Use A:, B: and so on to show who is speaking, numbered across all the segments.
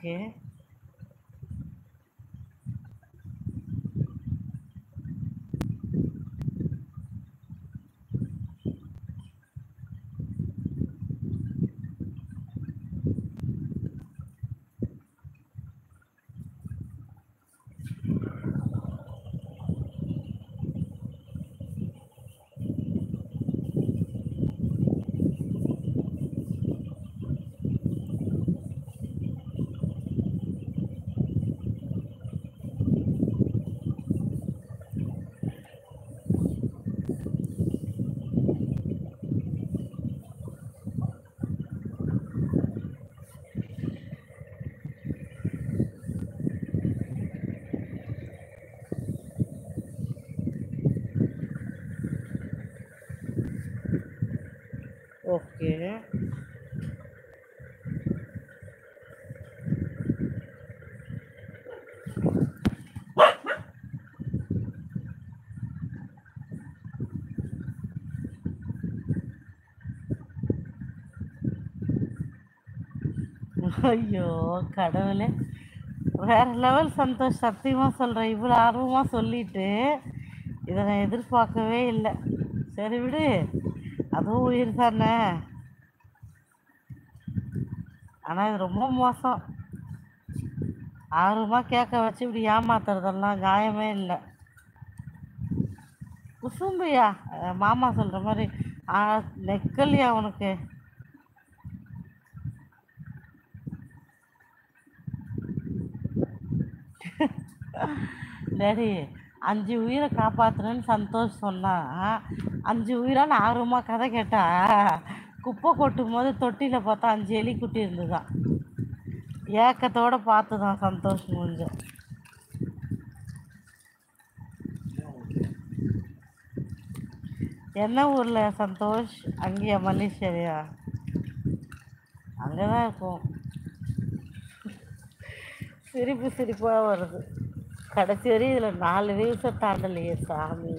A: Okay. Okay. ஐயோ கடவுளே! வேற லெவல் சந்தோஷ். சத்தியமா சொல்றேன். இவ்வளோ ஆர்வமா சொல்லிட்டு, இத நான் எதிர்பார்க்கவே இல்ல. சரி விடு. அதுவும் உயிர் தானே. ஆனா இது ரொம்ப மோசம். ஆர்வமா கேட்க வச்சு இப்படி ஏமாத்துறதெல்லாம் நியாயமே இல்ல. குசும்பியா? மாமா சொல்ற மாரி நெக்கலையா உனக்கு? சரி, 5 உயிரை காப்பாத்துறேன்னு சந்தோஷ் சொன்னா, 5 உயிரான்னு ஆர்வமா கதை கேட்டா, குப்பை கொட்டும் போது தொட்டியில பார்த்தா 5 எலிக்குட்டி இருந்துதான். ஏக்கத்தோட பார்த்துதான் சந்தோஷ் மூஞ்ச. என்ன ஊர்ல சந்தோஷ்? அங்கேயா மலேசியாவியா? அங்கதான் இருக்கும். சிரிப்பு சிரிப்பா வருது. கடைசி வரையும் இதுல 4 வயசை தாண்டலையே சாமி.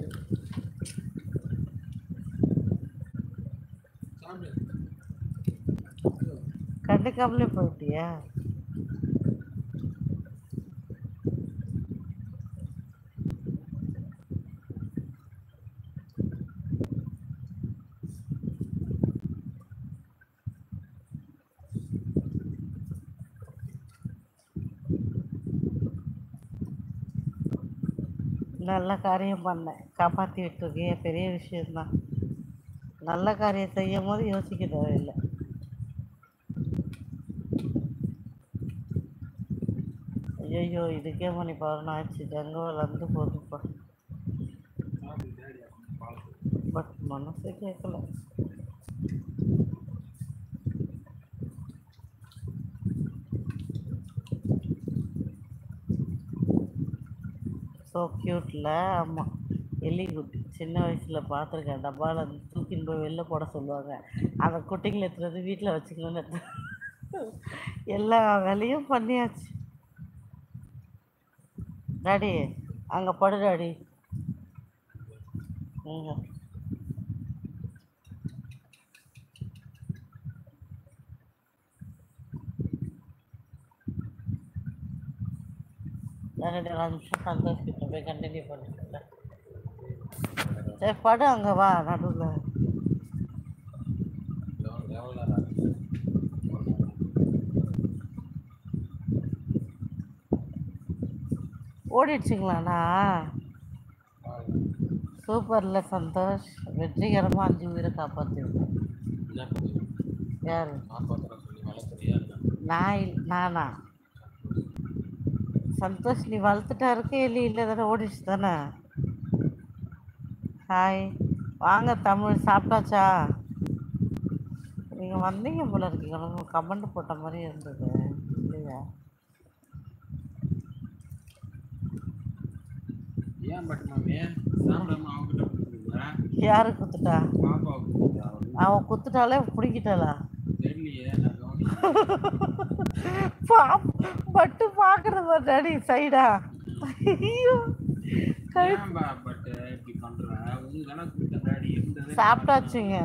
A: கண்டுக்காமலே போயிட்டியா? நல்ல காரியம் பண்ணேன், காப்பாற்றி விட்டுருக்கே, பெரிய விஷயம்தான். நல்ல காரியம் செய்யும் போது யோசிக்க தேவையில்லை. ஐயோ இதுக்கே மணி 11 ஆச்சு. ஜங்கோவில் வந்து போதுப்பா. பட் மனசே கேட்கல. ஸோ க்யூட்டில். ஆமாம், எலி குட்டி சின்ன வயசில் பார்த்துருக்கேன். டப்பாவில் தூக்கின்னு போய் வெளில போட சொல்லுவாங்க. அந்த குட்டிங்களை எடுத்துகிட்டு வீட்டில் வச்சுக்கணும்னு எல்லா வேலையும் பண்ணியாச்சு. டாடி அங்கே படு டாடி. ம், ரெண்டு 4 நிமிஷம் சந்தோஷிக்கிட்ட போய் கண்டினியூ பண்ணிட்டு. சரி படு, அங்கே வா நடுவில். ஓடிடுச்சிங்களாண்ணா? சூப்பர்ல சந்தோஷ். வெற்றிகரமாக 5 உயிரை காப்பாற்றிருக்கேன். யாரு? நானா? சந்தோஷ் நீ வளர்த்துட்டா இருக்க, இல்லை இல்லை தானே, ஓடிடுச்சு தானே. ஹாய் வாங்க தமிழ். சாப்பிட்டாச்சா? நீங்கள் வந்தீங்க போல இருக்கீங்க. உங்களுக்கு கமெண்ட் போட்ட மாதிரி இருந்தது இல்லையா? யாரு குத்துட்டா? அவன் குத்துட்டாலே பிடிக்கிட்டாளா? பட்டு பாக்குறது டாடி சைடா. ஐயோ சாப்பிட்டாச்சுங்க.